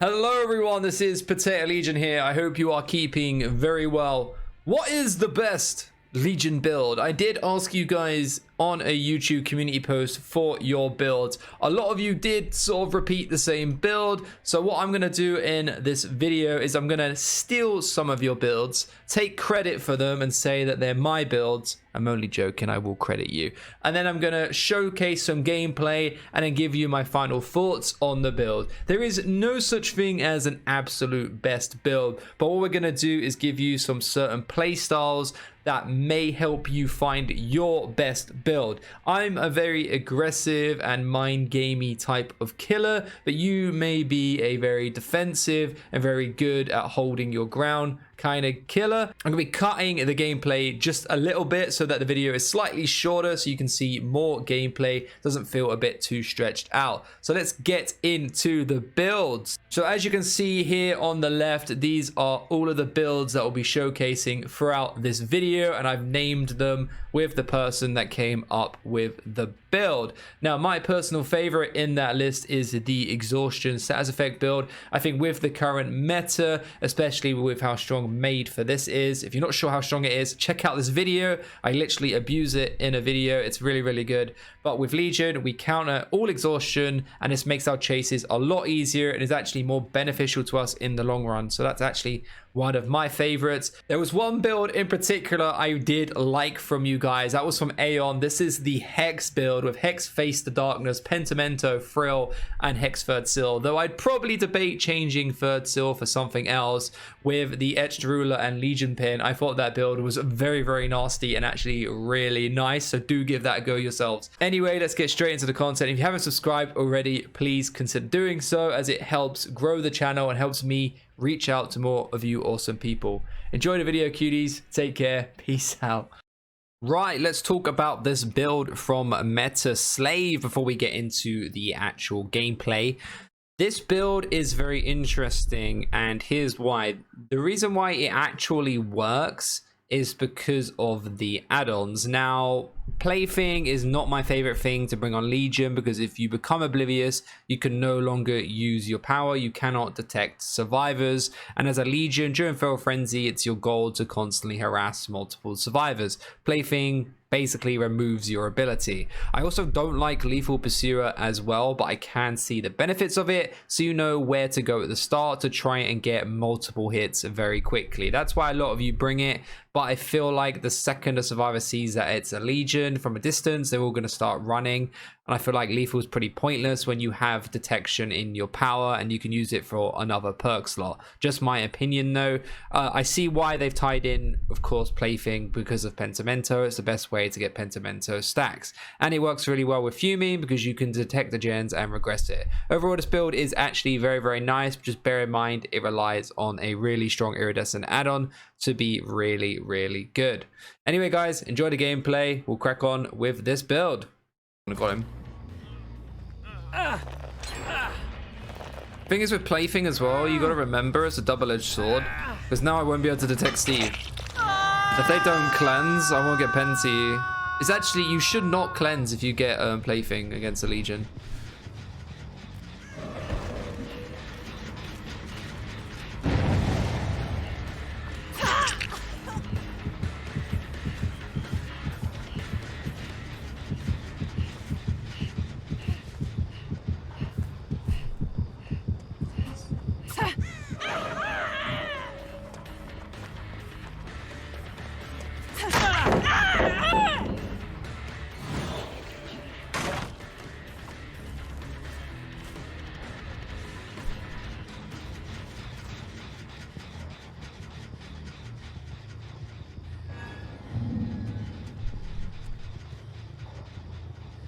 Hello everyone, this is PotatoLegion here. I hope you are keeping very well. What is the best Legion build? I did ask you guys on a YouTube community post for your builds. A lot of you did sort of repeat the same build. So what I'm going to do in this video is I'm going to steal some of your builds, take credit for them and say that they're my builds. I'm only joking, I will credit you. And then I'm going to showcase some gameplay and then give you my final thoughts on the build. There is no such thing as an absolute best build, but what we're going to do is give you some certain play styles that may help you find your best build. I'm a very aggressive and mind gamey type of killer, but you may be a very defensive and very good at holding your ground kind of killer. I'm gonna be cutting the gameplay just a little bit so that the video is slightly shorter so you can see more gameplay, doesn't feel a bit too stretched out. So let's get into the builds. So as you can see here on the left, these are all of the builds that we'll be showcasing throughout this video, and I've named them with the person that came up with the build. Now my personal favorite in that list is the Exhaustion status effect build. I think with the current meta, especially with how strong made for this is, if you're not sure how strong it is, check out this video. I literally abuse it in a video. It's really good. But with Legion, we counter all exhaustion, and this makes our chases a lot easier and is actually more beneficial to us in the long run. So that's actually one of my favorites. There was one build in particular I did like from you guys. That was from Aeon. This is the HEX build with HEX Face the Darkness, Pentimento, Frill, and HEX Third Seal. Though I'd probably debate changing Third Seal for something else with the Etched Ruler and Legion Pin. I thought that build was very nasty and actually really nice. So do give that a go yourselves. Anyway, let's get straight into the content. If you haven't subscribed already, please consider doing so, as it helps grow the channel and helps me reach out to more of you awesome people. Enjoy the video, cuties. Take care. Peace out. Right, let's talk about this build from Meta Slave before we get into the actual gameplay. This build is very interesting, and here's why. The reason why it actually works is because of the add-ons. Now, Plaything is not my favorite thing to bring on Legion, because if you become oblivious, you can no longer use your power. You cannot detect survivors, and as a Legion during Feral Frenzy, it's your goal to constantly harass multiple survivors. Plaything basically removes your ability. I also don't like Lethal Pursuer as well, but I can see the benefits of it, so you know where to go at the start to try and get multiple hits very quickly. That's why a lot of you bring it, but I feel like the second a survivor sees that it's a Legion from a distance, they're all going to start running. And I feel like lethal is pretty pointless when you have detection in your power and you can use it for another perk slot. Just my opinion though. I see why they've tied in, of course, Plaything because of Pentimento. It's the best way to get Pentimento stacks. And it works really well with Fuming because you can detect the gens and regress it. Overall, this build is actually very nice. Just bear in mind it relies on a really strong iridescent add-on to be really good. Anyway guys, enjoy the gameplay. We'll crack on with this build. I got him. Thing is with Plaything as well, you gotta remember it's a double-edged sword, because now I won't be able to detect Steve. If they don't cleanse, I won't get Penty. It's actually, you should not cleanse if you get Plaything against a Legion.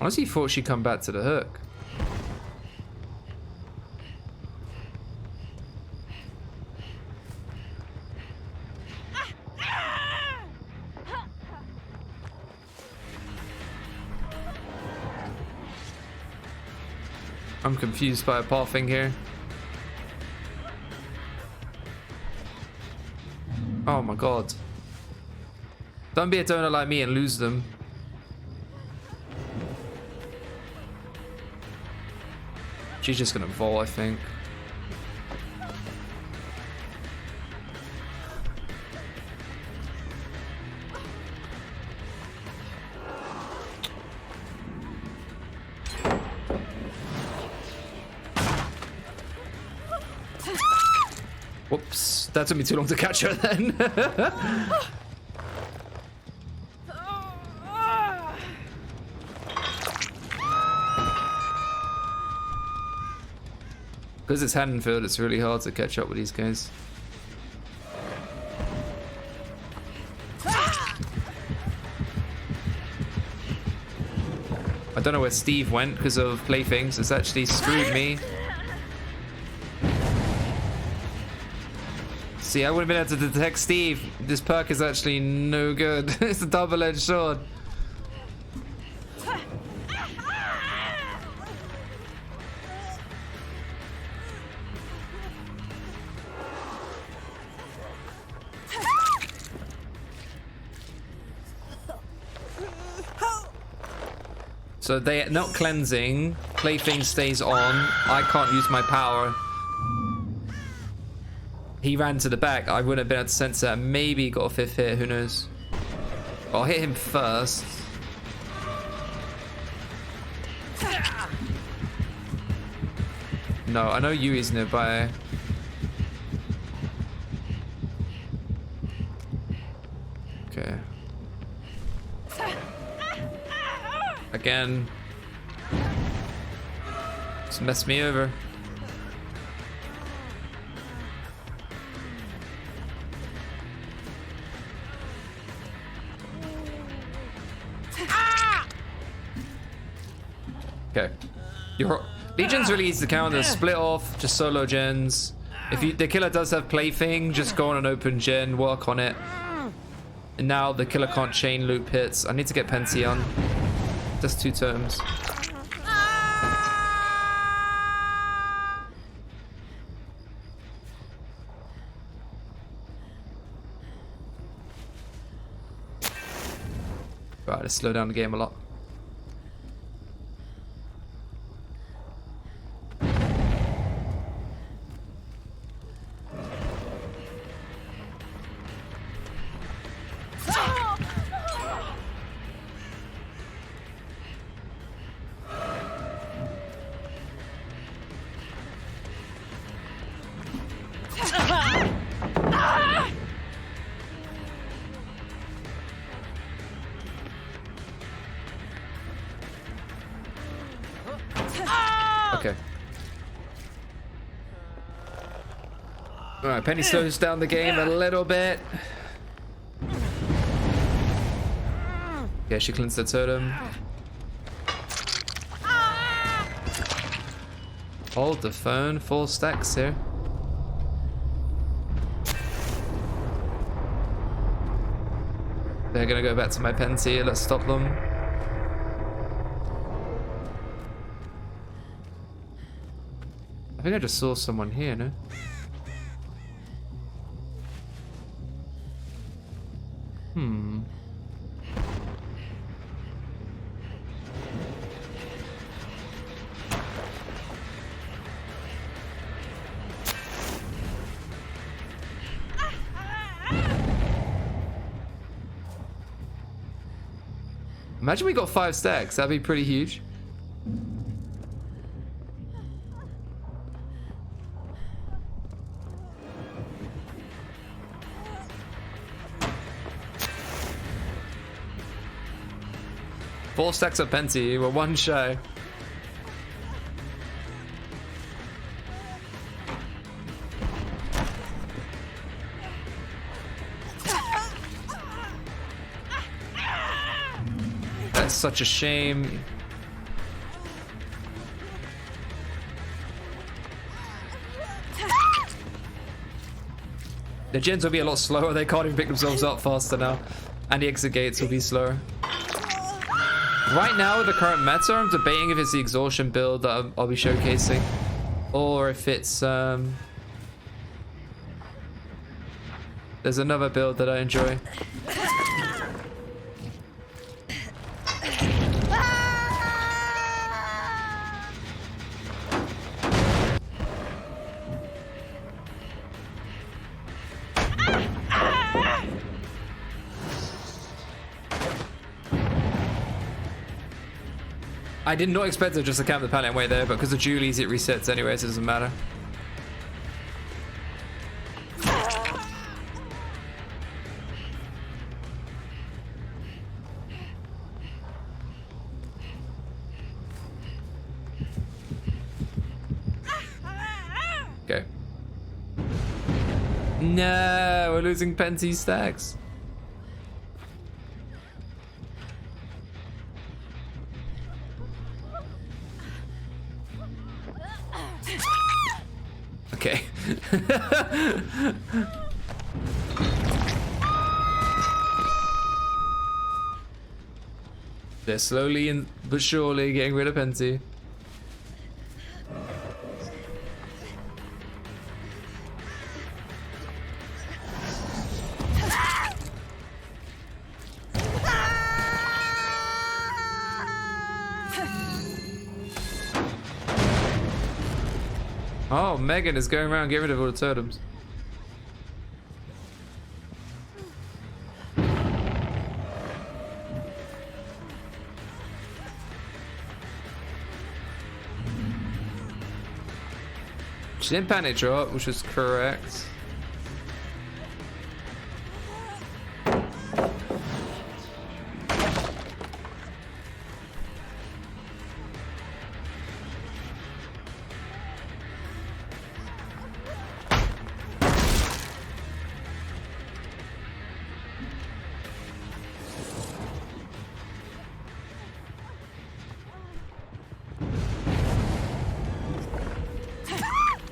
Honestly thought she'd come back to the hook. I'm confused by a pathing here. Oh my god. Don't be a donut like me and lose them. She's just gonna vault, I think. Whoops, that took me too long to catch her then. Because it's Haddonfield, it's really hard to catch up with these guys. I don't know where Steve went because of playthings. It's actually screwed me. See, I wouldn't have been able to detect Steve. This perk is actually no good. It's a double-edged sword. So they're not cleansing. Plaything stays on. I can't use my power. He ran to the back. I wouldn't have been able to sense that. Maybe got a 5th hit. Who knows? I'll hit him first. No, I know Yui's nearby. Okay. Again. Just messed me over. Okay. Your Legion's really easy to counter. Split off, just solo gens. If the killer does have plaything, just go on an open gen, work on it. And now the killer can't chain loop hits. I need to get Pensy on. Just 2 terms. Right, let's slow down the game a lot. Okay. Alright, Penny slows down the game a little bit. Yeah, she cleansed the totem. Hold the phone, 4 stacks here. They're gonna go back to my Pensy, let's stop them. I think I just saw someone here, no? Imagine we got 5 stacks, that'd be pretty huge. Four stacks of Pensy, we're 1 shy. That's such a shame. The gens will be a lot slower, they can't even pick themselves up faster now. And the exit gates will be slower. Right now, with the current meta, I'm debating if it's the Exhaustion build that I'll be showcasing. Or if it's... There's another build that I enjoy. I did not expect to just camp the pallet way there, but because of Julie's it resets anyway, so it doesn't matter. No, we're losing Pensy stacks. Okay. They're slowly and but surely getting rid of Pensy. Oh, Megan is going around getting rid of all the totems. She didn't panic drop, which was correct.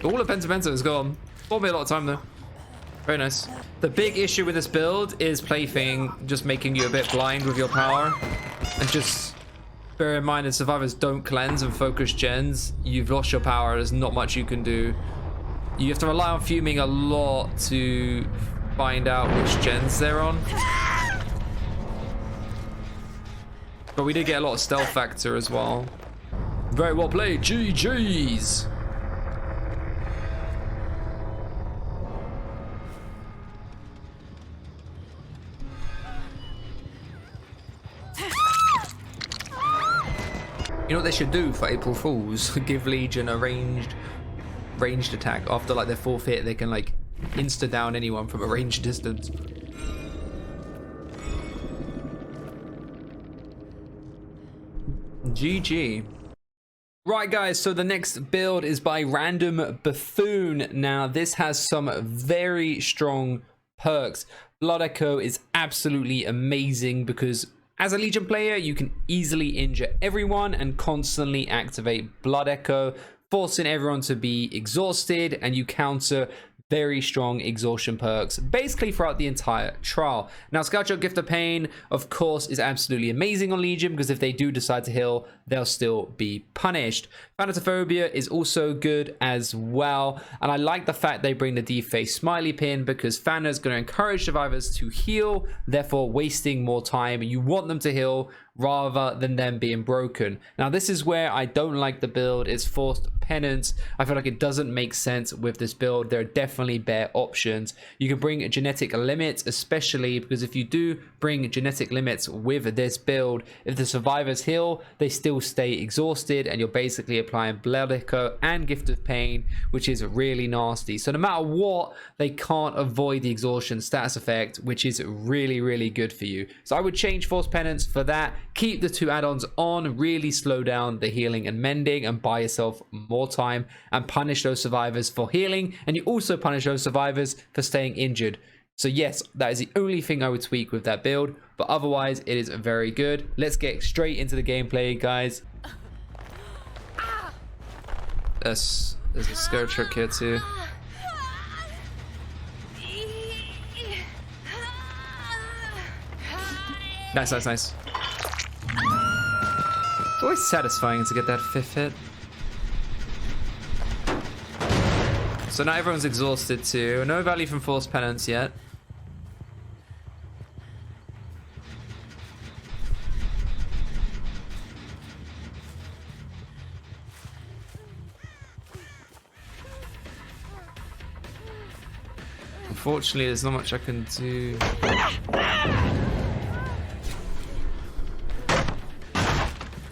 All of Penta is gone. Bought me a lot of time though. Very nice. The big issue with this build is Plaything just making you a bit blind with your power. And just bear in mind that survivors don't cleanse and focus gens. You've lost your power. There's not much you can do. You have to rely on fuming a lot to find out which gens they're on. But we did get a lot of stealth factor as well. Very well played. GG's. You know what they should do for April Fools? Give Legion a ranged attack. After like their 4th hit, they can like insta down anyone from a ranged distance. GG. Right guys, so the next build is by Random Buffoon. Now this has some very strong perks. Blood Echo is absolutely amazing because as a Legion player, you can easily injure everyone and constantly activate Blood Echo, forcing everyone to be exhausted, and you counter very strong exhaustion perks basically throughout the entire trial. Now Scoutshot Gift of Pain of course is absolutely amazing on Legion because if they do decide to heal, they'll still be punished. Thanatophobia is also good as well, and I like the fact they bring the deface smiley pin because Thana is going to encourage survivors to heal, therefore wasting more time. You want them to heal rather than them being broken. Now this is where I don't like the build. It's forced penance. I feel like it doesn't make sense with this build. There are definitely better options. You can bring genetic limits, especially because if you do bring genetic limits with this build, if the survivors heal, they still stay exhausted, and you're basically applying Blood Echo and Gift of Pain, which is really nasty. So no matter what, they can't avoid the exhaustion status effect, which is really, really good for you. So I would change Force Penance for that. Keep the 2 add-ons on, really slow down the healing and mending, and buy yourself more time, and punish those survivors for healing, and you also punish those survivors for staying injured. So yes, that is the only thing I would tweak with that build, but otherwise it is very good. Let's get straight into the gameplay, guys. There's a scare trick here too. Nice, nice, nice. It's always satisfying to get that 5th hit. So now everyone's exhausted too. No value from Force Penance yet. Unfortunately, there's not much I can do.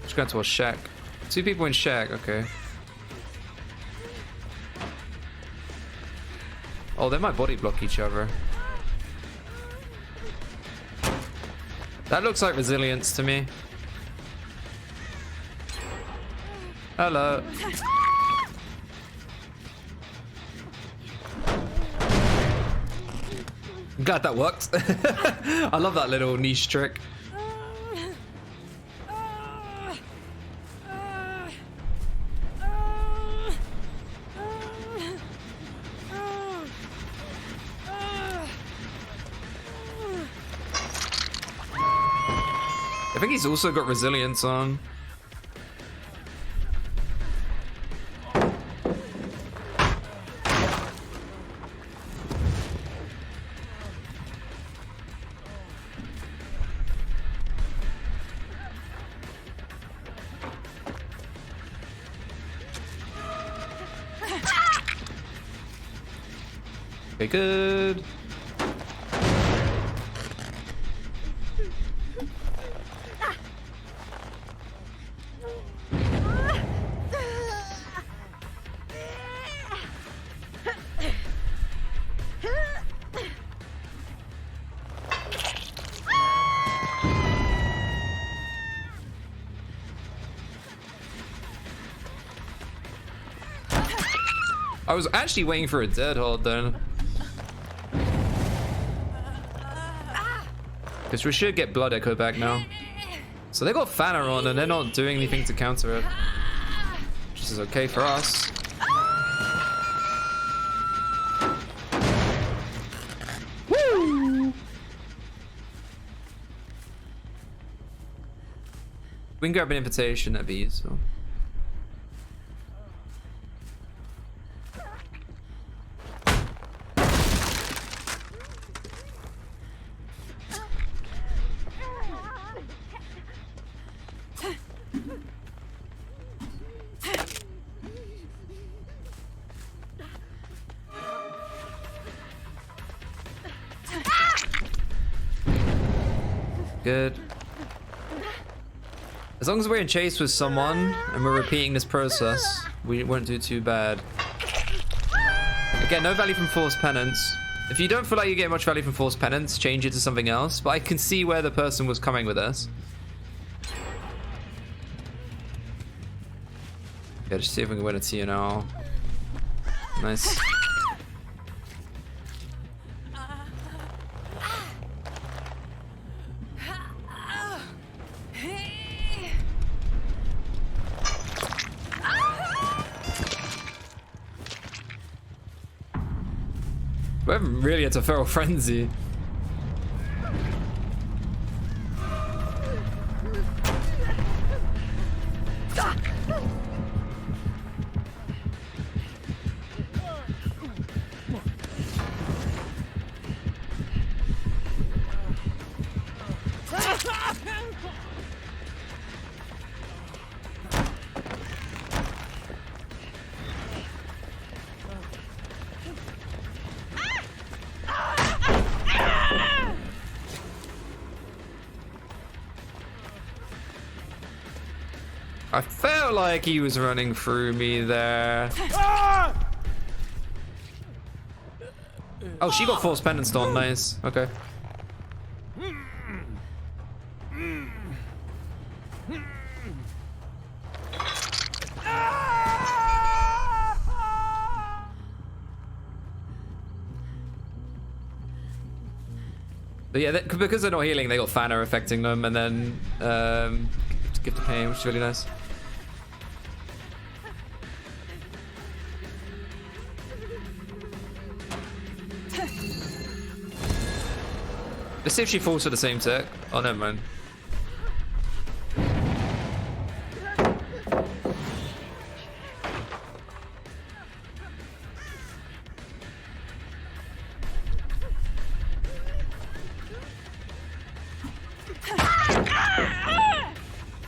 Just going to a shack. 2 people in shack, okay. Oh, they might body block each other. That looks like resilience to me. Hello. Glad that worked. I love that little niche trick. I think he's also got resilience on. Okay, good. I was actually waiting for a dead hold then. Because we should get Blood Echo back now. So they got Fanner on and they're not doing anything to counter it. Which is okay for us. Woo! We can grab an invitation at B, so. Good. As long as we're in chase with someone and we're repeating this process, we won't do too bad. Again, no value from Forced Penance. If you don't feel like you get much value from Forced Penance, change it to something else. But I can see where the person was coming with this. Yeah, just see if we can win a TNL. Nice. We haven't really had to Feral Frenzy. I felt like he was running through me there. Oh, she got Forced Penance on. Nice. Okay. But yeah, because they're not healing, they got Fanner affecting them, and then give the pain, which is really nice. Let's see if she falls for the same tech. Oh, never mind.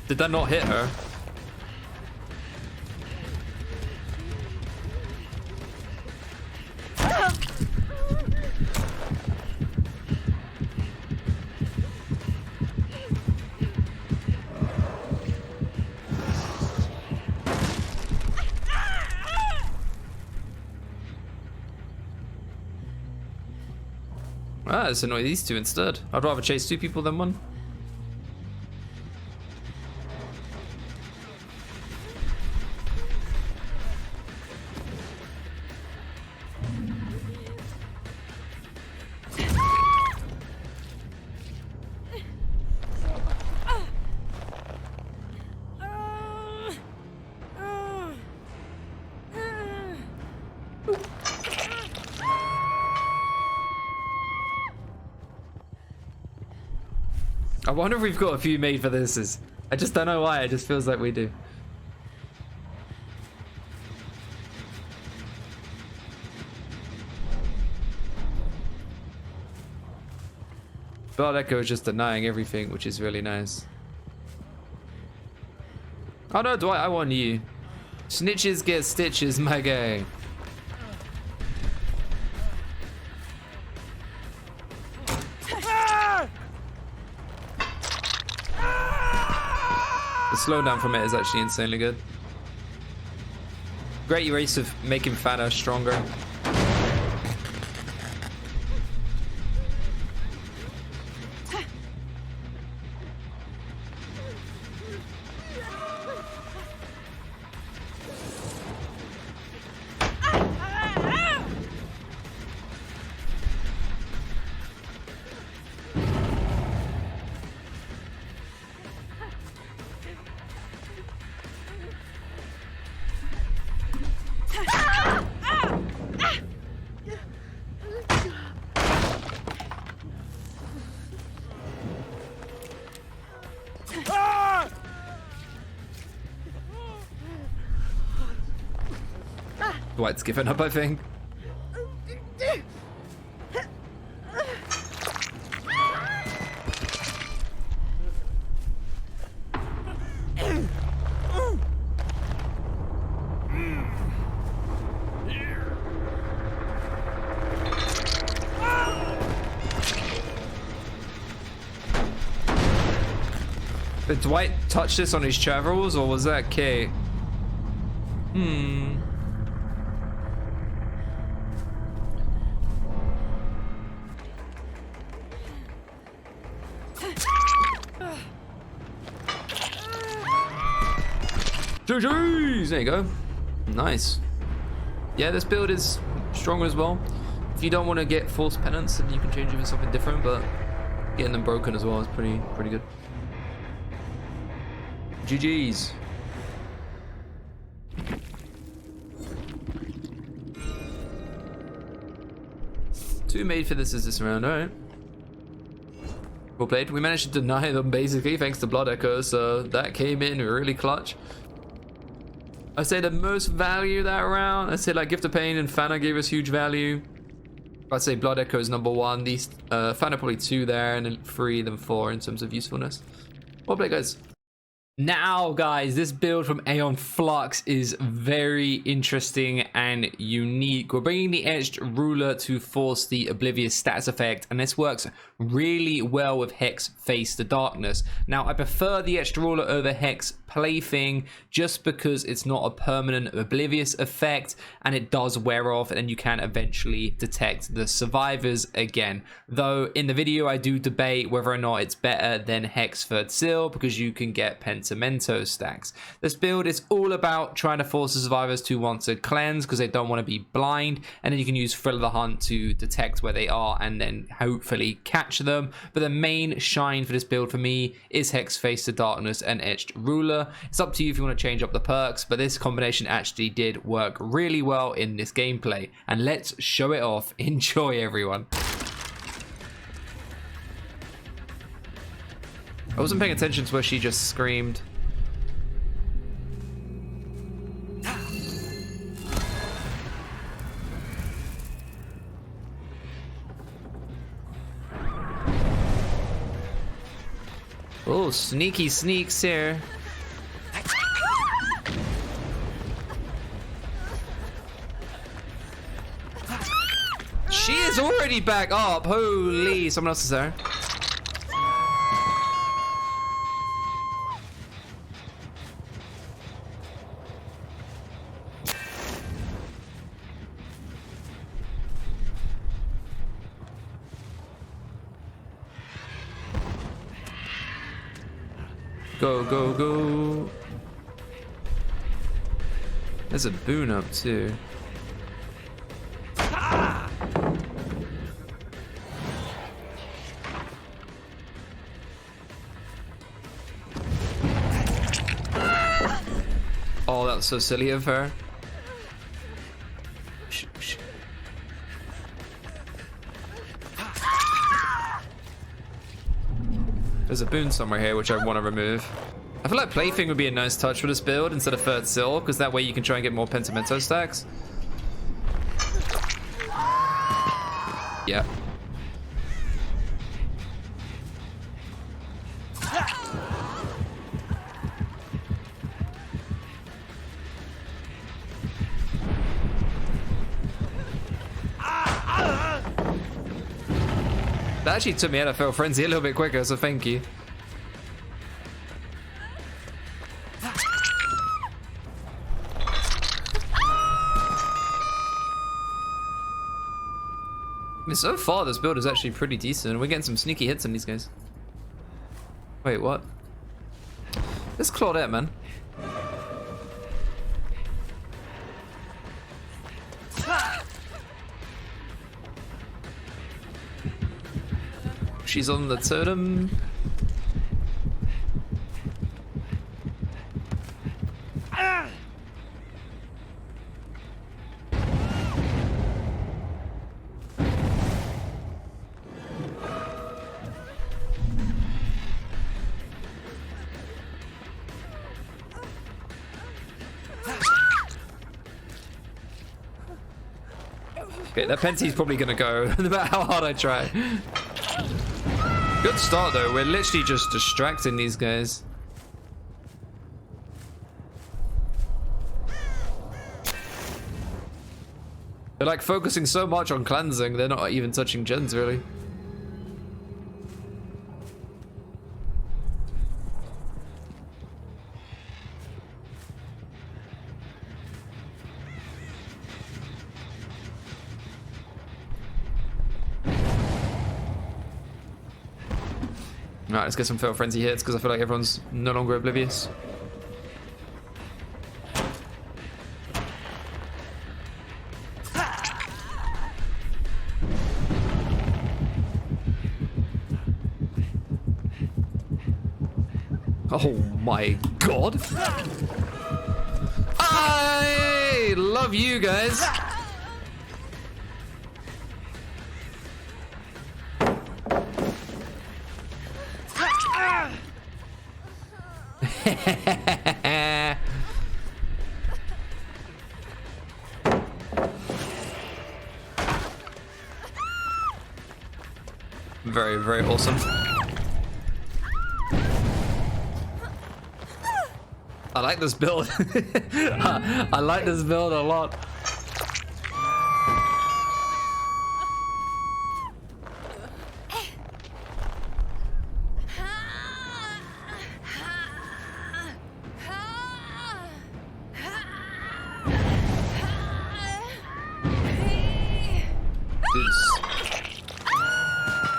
Did that not hit her? Ah, let's annoy these two instead. I'd rather chase two people than one. I wonder if we've got a few made for this. I just don't know why. It just feels like we do. Blood Echo is just denying everything, which is really nice. Oh no, Dwight, I want you. Snitches get stitches, my guy. The slowdown from it is actually insanely good. Great erase of making Fana stronger. Dwight's given up, I think. Did Dwight touch this on his travels, or was that Kay? GG's! There you go. Nice. Yeah, this build is strong as well. If you don't want to get false penance, then you can change it for something different, but getting them broken as well is pretty good. GG's. Two made for this round, alright. Well played. We managed to deny them basically thanks to Blood Echo, so that came in really clutch. I say the most value that round, I'd say like Gift of Pain and Fana gave us huge value. I'd say Blood Echo is number one, these Fana probably 2 there, and then 3, then 4 in terms of usefulness. Well played, guys. Now, guys, this build from Aeon Flux is very interesting and unique. We're bringing the Etched Ruler to force the Oblivious stats effect, and this works really well with Hex Face the Darkness. Now, I prefer the Etched Ruler over Hex Plaything just because it's not a permanent Oblivious effect, and it does wear off, and then you can eventually detect the survivors again. Though, in the video, I do debate whether or not it's better than Hex Third Seal because you can get Pentimento stacks. This build is all about trying to force the survivors to want to cleanse because they don't want to be blind, and then you can use Thrill of the Hunt to detect where they are and then hopefully catch them. But the main shine for this build for me is Hex Face the Darkness and Etched Ruler. It's up to you if you want to change up the perks, but this combination actually did work really well in this gameplay, and let's show it off. Enjoy, everyone. I wasn't paying attention to where she just screamed. Oh, sneaky sneaks here. She is already back up. Holy, someone else is there. Go, go, go. There's a boon up too. Oh, that's so silly of her. There's a boon somewhere here which I want to remove. I feel like Plaything would be a nice touch for this build instead of Third Seal, because that way you can try and get more Pentimento stacks. Yeah. That actually took me out of Feral Frenzy a little bit quicker, so thank you. I mean, so far this build is actually pretty decent. We're getting some sneaky hits on these guys. Wait, what? This Claudette, man. She's on the totem. Okay, that Penty's probably gonna go, no matter how hard I try. Good start though, we're literally just distracting these guys. They're like focusing so much on cleansing, they're not even touching gens really. Alright, let's get some Feral Frenzy hits because I feel like everyone's no longer oblivious. Oh my god! I love you guys! Very, very awesome. I like this build. I like this build a lot.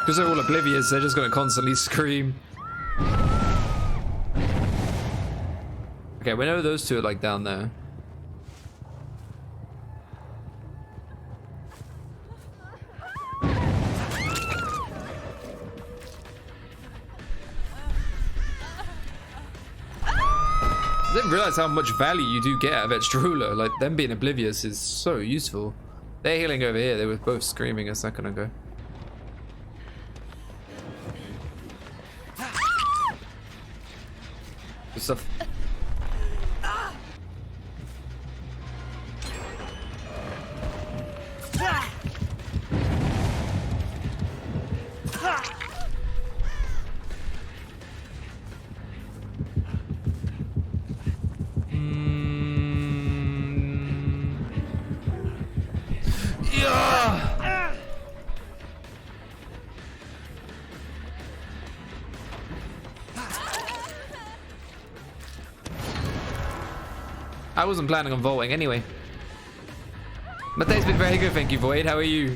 Because they're all oblivious, they're just going to constantly scream. Okay, we know those two are like down there. I didn't realize how much value you do get out of extra ruler. Like, them being oblivious is so useful. They're healing over here. They were both screaming a second ago. Good stuff. I wasn't planning on vaulting anyway. My day's been very good, thank you, Void. How are you?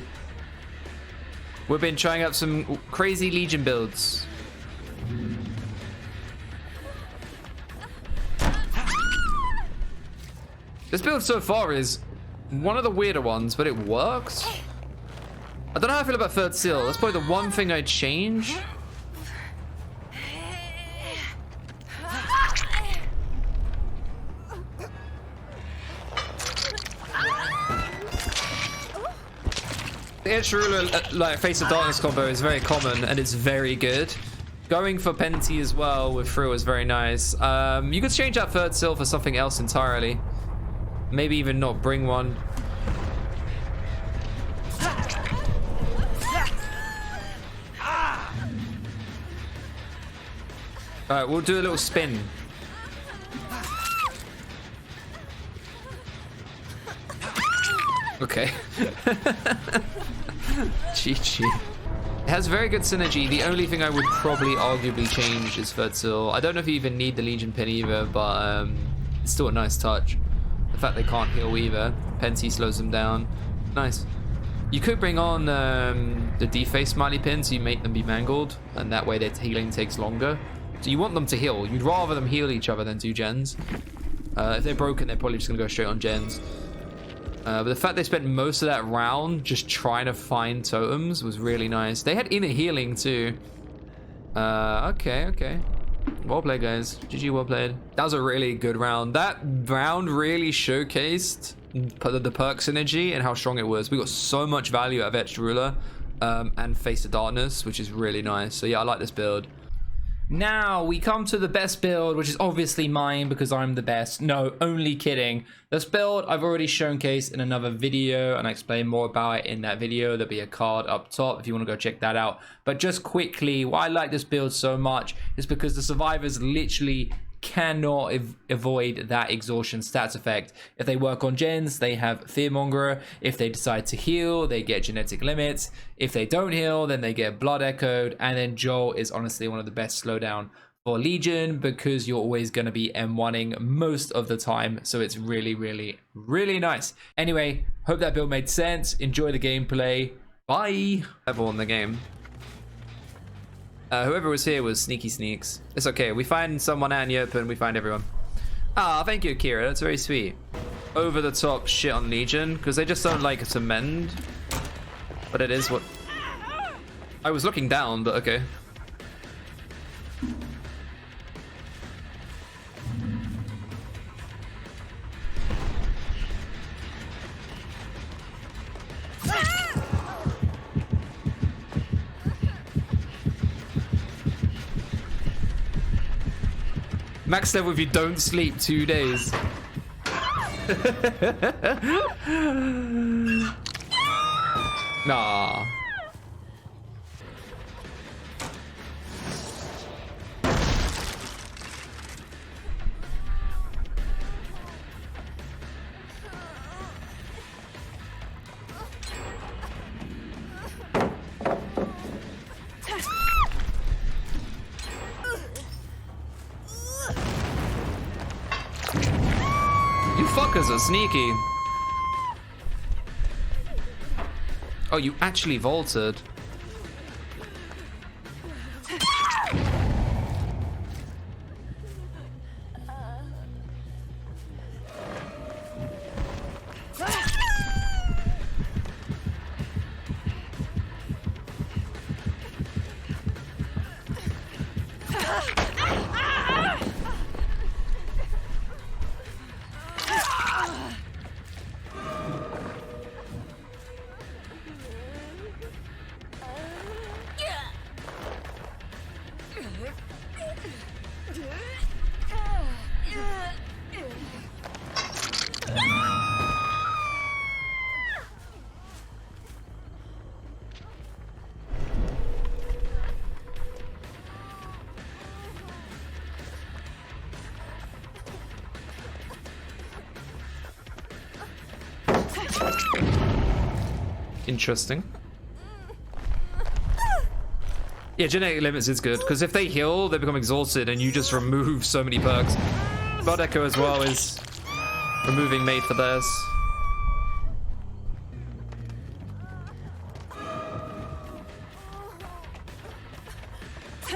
We've been trying out some crazy Legion builds. This build so far is one of the weirder ones, but it works. I don't know how I feel about Third Seal. That's probably the one thing I'd change. The extra ruler, like Face of Darkness combo is very common and it's very good. Going for Penty as well with Thrill is very nice. You could change that third seal for something else entirely. Maybe even not bring one. Alright, we'll do a little spin. Okay. GG. It has very good synergy. The only thing I would probably arguably change is third seal. I don't know if you even need the Legion pin either, but it's still a nice touch. The fact they can't heal either. Penty slows them down. Nice. You could bring on the deface smiley pin so you make them be mangled, and that way their healing takes longer. So you want them to heal. You'd rather them heal each other than do gens. If they're broken, they're probably just going to go straight on gens. But the fact they spent most of that round just trying to find totems was really nice. They had inner healing too. Okay. Well played, guys. GG, well played. That was a really good round. That round really showcased the perk synergy and how strong it was. We got so much value out of Etched Ruler and Face of Darkness, which is really nice. So yeah, I like this build. Now we come to the best build, which is obviously mine because I'm the best. No, only kidding. This build I've already showcased in another video, and I explain more about it in that video. There'll be a card up top if you want to go check that out. But just quickly, why I like this build so much is because the survivors literally cannot avoid that exhaustion stats effect. If they work on gens, they have Fearmonger. If they decide to heal, they get genetic limits. If they don't heal, then they get blood echoed. And then Joel is honestly one of the best slowdown for Legion because you're always going to be M1ing most of the time. So it's really nice. Anyway, hope that build made sense. Enjoy the gameplay. Bye. Level in the game. Whoever was here was Sneaky Sneaks. It's okay. We find someone out in the open. We find everyone. Ah, thank you, Kira. That's very sweet. Over the top shit on Legion because they just don't like to mend. But it is what... I was looking down, but okay. Max level if you don't sleep 2 days. Nah. You fuckers are sneaky. Oh, you actually vaulted. Interesting. Yeah, genetic limits is good because if they heal, they become exhausted and you just remove so many perks. Blood Echo as well is removing made for theirs. We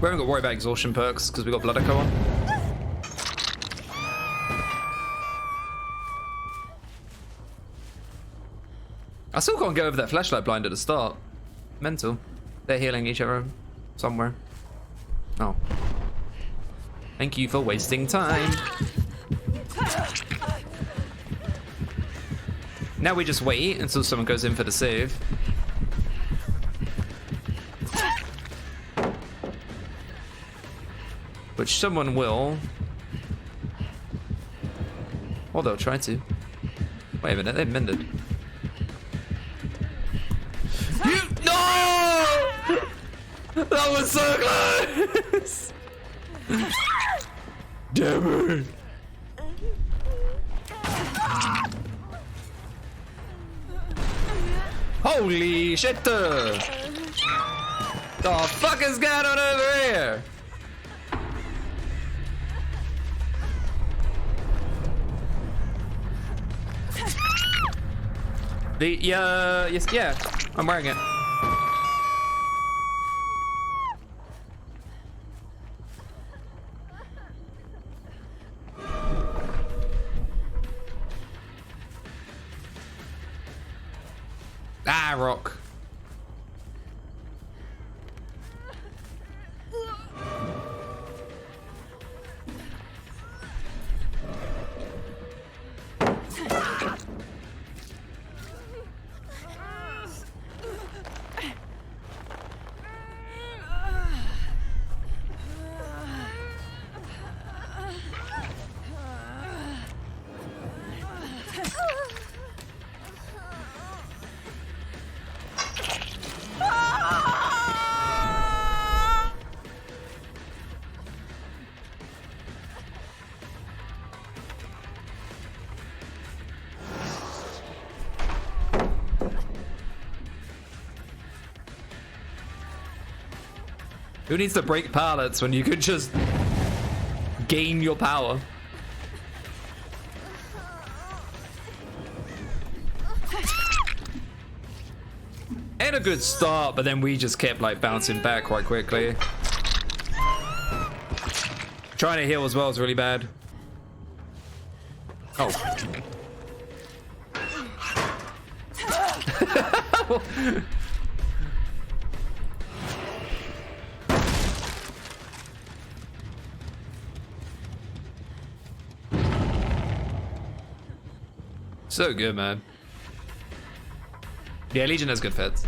haven't got to worry about exhaustion perks because we got Blood Echo on. I still can't get over that flashlight blind at the start. Mental. They're healing each other somewhere. Oh. Thank you for wasting time. Now we just wait until someone goes in for the save. which someone will. Or they'll try to. Wait a minute, they've mended. No! That was so close! Damn it! Holy shit! The fuck is going on over here? Yes, yeah, I'm wearing it. Ah, rock. Who needs to break pallets when you could just gain your power? And a good start, but then we just kept like bouncing back quite quickly. Trying to heal as well is really bad. Oh. So good, man. Yeah, Legion has good fits.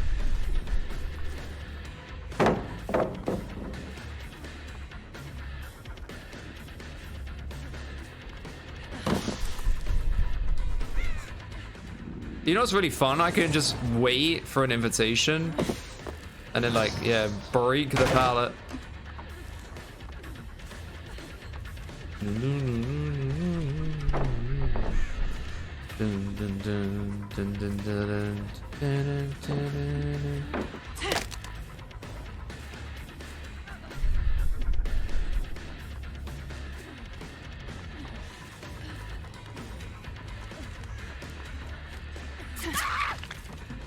You know what's really fun? I can just wait for an invitation and then like, yeah, break the pallet. Dun, dun, dun, dun, dun, dun, dun, dun, dun.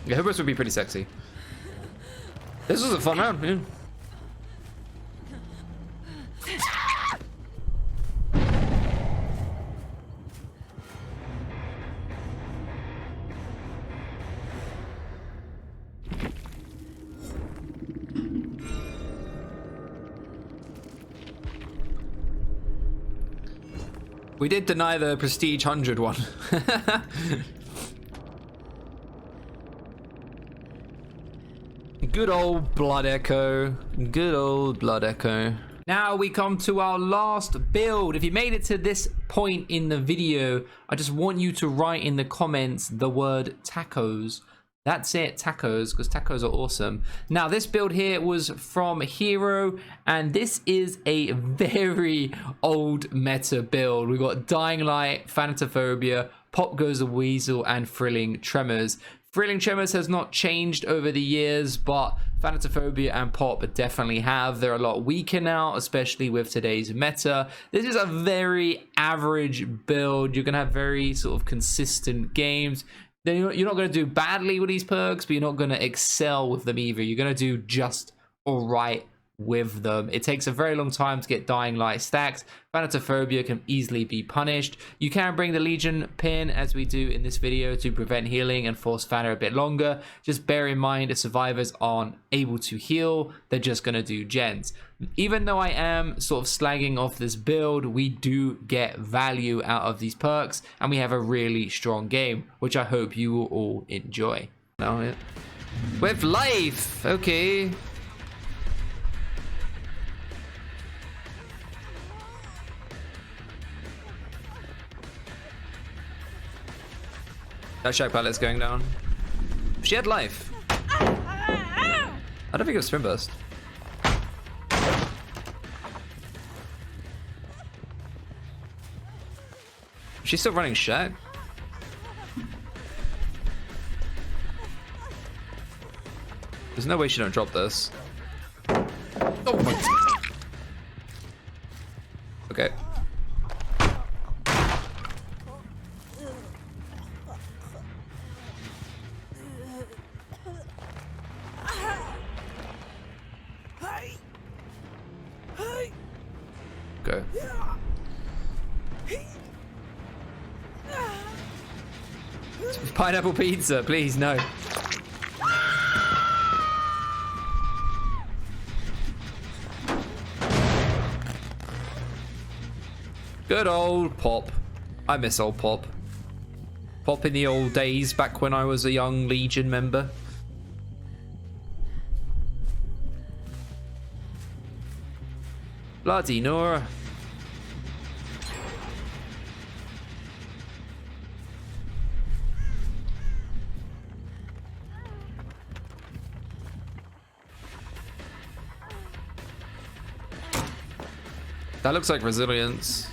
Yeah, Hobos would be pretty sexy. This was a fun round, yeah. We did deny the Prestige 100 one. Good old Blood Echo. Good old Blood Echo. Now we come to our last build. If you made it to this point in the video, I just want you to write in the comments the word tacos. That's it, tacos, because tacos are awesome. Now, this build here was from Hero, and this is a very old meta build. We've got Dying Light, Thanatophobia, Pop Goes the Weasel, and Thrilling Tremors. Thrilling Tremors has not changed over the years, but Thanatophobia and Pop definitely have. They're a lot weaker now, especially with today's meta. This is a very average build. You're going to have very sort of consistent games. Then you're not going to do badly with these perks, but you're not going to excel with them either. You're going to do just all right with them. It takes a very long time to get Dying Light stacked. Thanatophobia can easily be punished. You can bring the Legion pin, as we do in this video, to prevent healing and force Thana a bit longer. Just bear in mind, if survivors aren't able to heal, they're just going to do gens. Even though I am sort of slagging off this build, we do get value out of these perks, and we have a really strong game, which I hope you will all enjoy. Now, yeah. With life, okay. That shack pallet's going down. She had life. I don't think it was Spin Burst. She's still running shack. There's no way she don't drop this. Oh my. Okay. Okay. Pineapple pizza, please, no. Good old Pop. I miss old Pop. Pop in the old days, back when I was a young Legion member. Bloody Nora. That looks like resilience.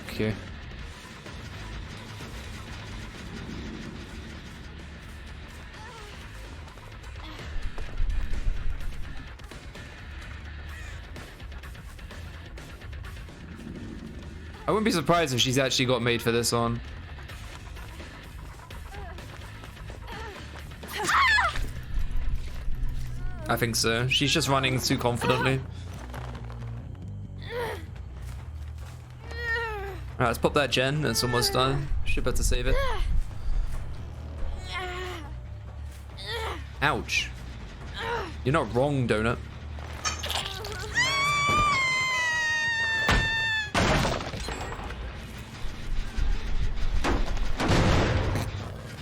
Okay. I wouldn't be surprised if she's actually got made for this one. I think so. She's just running too confidently. Alright, let's pop that gen. It's almost done. Should be able to save it. Ouch. You're not wrong, Donut.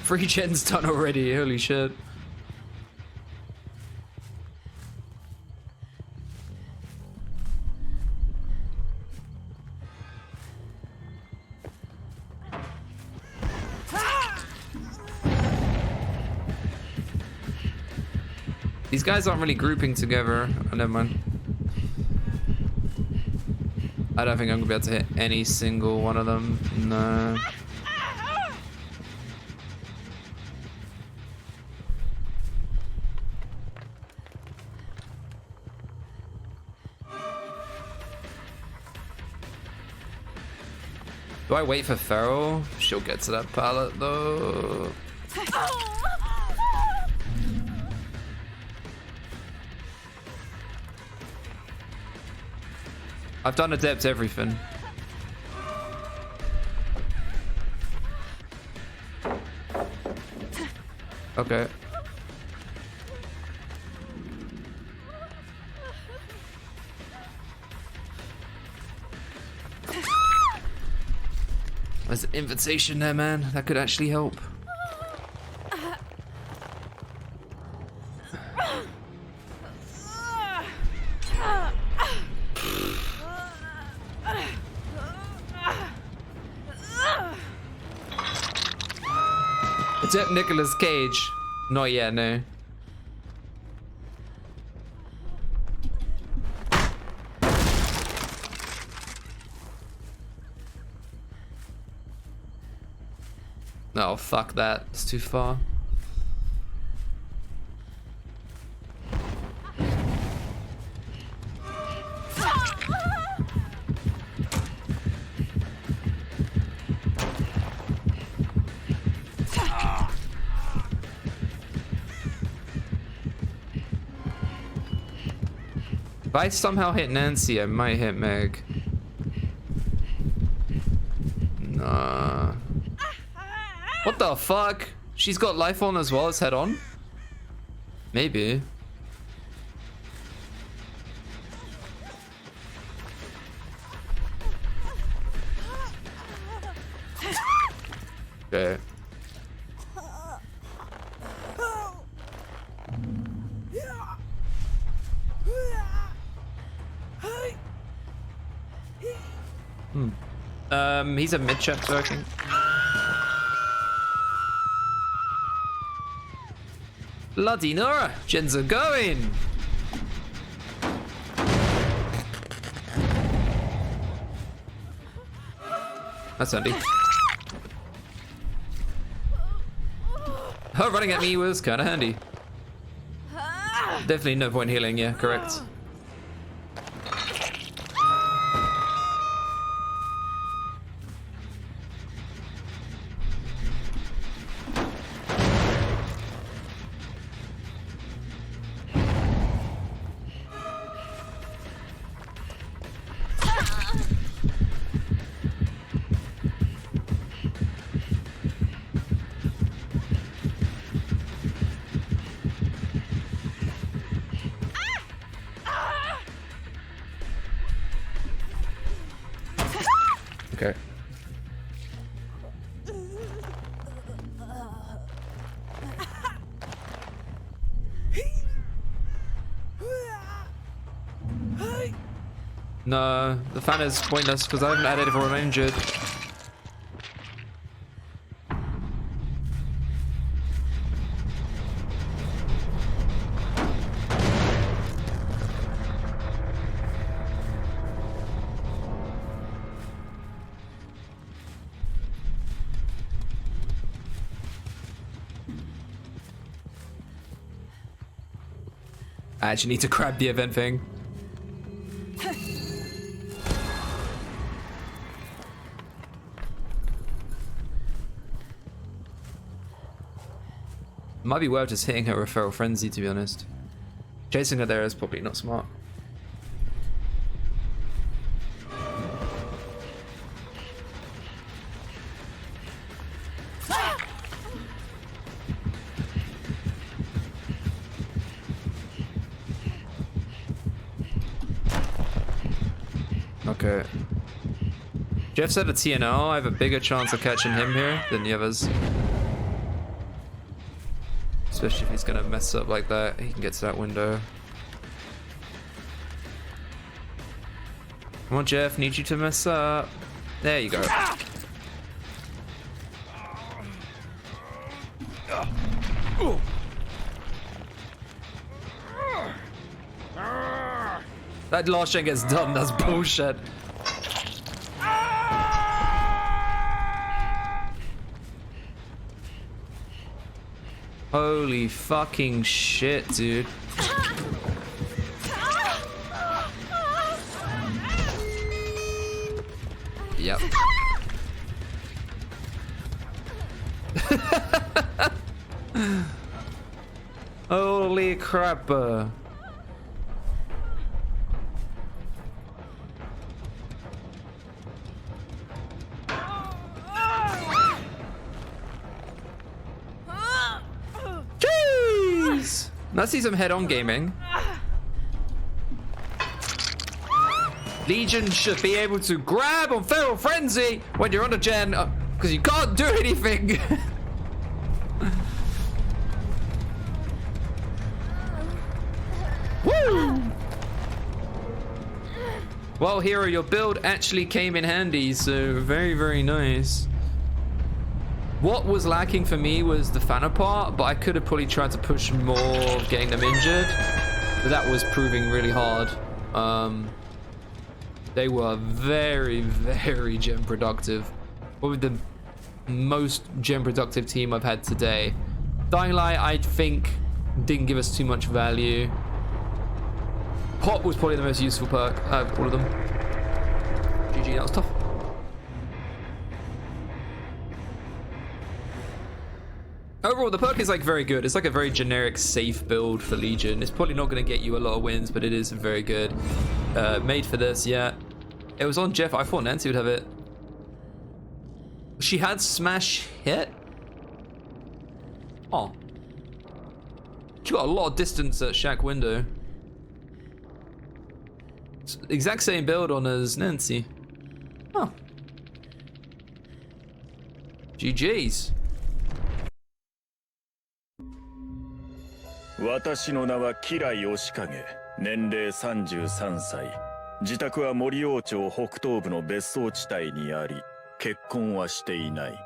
Three gens done already. Holy shit. These guys aren't really grouping together. Oh, never mind. I don't think I'm gonna be able to hit any single one of them. No. Do I wait for Feral? She'll get to that pallet though. I've done adept everything. Okay. There's an invitation there, man. That could actually help. Adept Nicolas Cage. Not yet, no. Oh, fuck that. It's too far. If I somehow hit Nancy, I might hit Meg. Nah. What the fuck? She's got life on as well as head on? Maybe. Okay. He's a mid-chef working. Bloody Nora! Gens are going! That's handy. Her running at me was kind of handy. Definitely no point healing, yeah, correct. Okay. No, the fan is pointless because I haven't added everyone injured. I actually need to grab the event thing. Might be worth just hitting her referral frenzy, to be honest. Chasing her there is probably not smart. Okay. Jeff said a TNL. I have a bigger chance of catching him here than the others. Especially if he's gonna mess up like that, he can get to that window. Come on, Jeff, need you to mess up. There you go. That last gen gets done, that's bullshit. Holy fucking shit, dude. Yep. Holy crap. Let's see some head-on gaming. Legion should be able to grab on Feral Frenzy when you're on a gen, because you can't do anything. Woo! Well, Hero, your build actually came in handy, so very, very nice. What was lacking for me was the Fana part, but I could have probably tried to push more of getting them injured. But that was proving really hard. They were very, very gem productive. Probably the most gem productive team I've had today. Dying Light, I think, didn't give us too much value. Pot was probably the most useful perk out of all of them. GG, that was tough. Overall, the perk is like very good. It's like a very generic, safe build for Legion. It's probably not going to get you a lot of wins, but it is very good. Made for this, yeah. It was on Jeff. I thought Nancy would have it. She had smash hit. Oh. She got a lot of distance at Shack window. It's the exact same build on as Nancy. Oh. GG's. 私の名は吉来義景、年齢33歳。自宅は森王町北東部の別荘地帯にあり、結婚はしていない